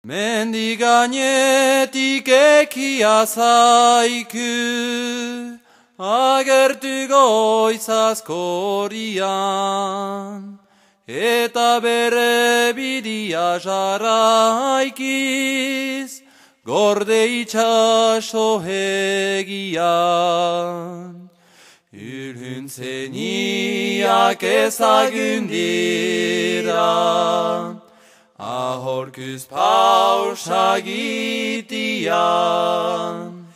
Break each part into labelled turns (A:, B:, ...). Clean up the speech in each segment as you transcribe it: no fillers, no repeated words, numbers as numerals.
A: Mendi gainetik ekia zaiku, agertu goiz askorian, eta bere bidia jarraikiz, gorde itxaso hegian. Ülhüntzeniak ezagun dira, ahorkuz pausagitian,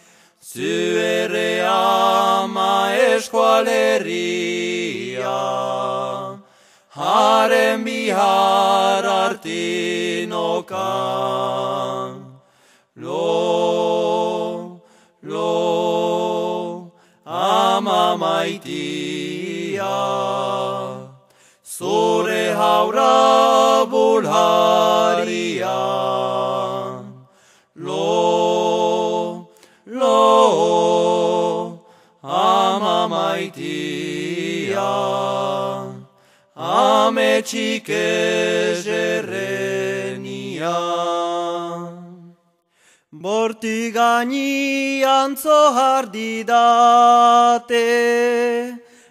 A: zuere ama eskualeria, haren bihar artinokan. Lo, ama maitia, zure haura bulharia. Lo, ama maitia, ametxik ezerrenia. Borti gainean zohar didate,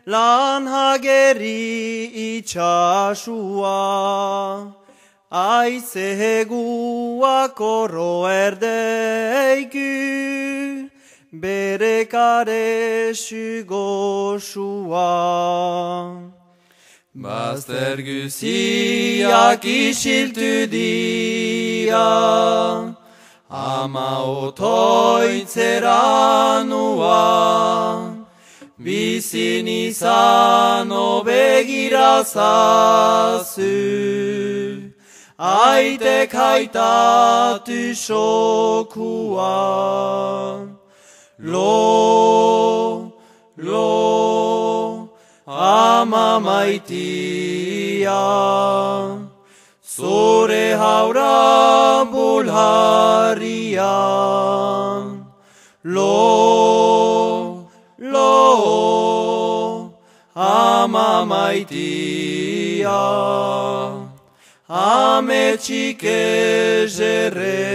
A: lan hageri itxasua, aize hegua korro erdeiku, bere karesu goxua. Bazter guziak isiltu dia, ama otoitzera nua, bizin izan obegira zazu, aitek haitatu sokua. Lo, ama maitia, zure haura bulharia. Lo, ama maitia, ametxik ezerrenia.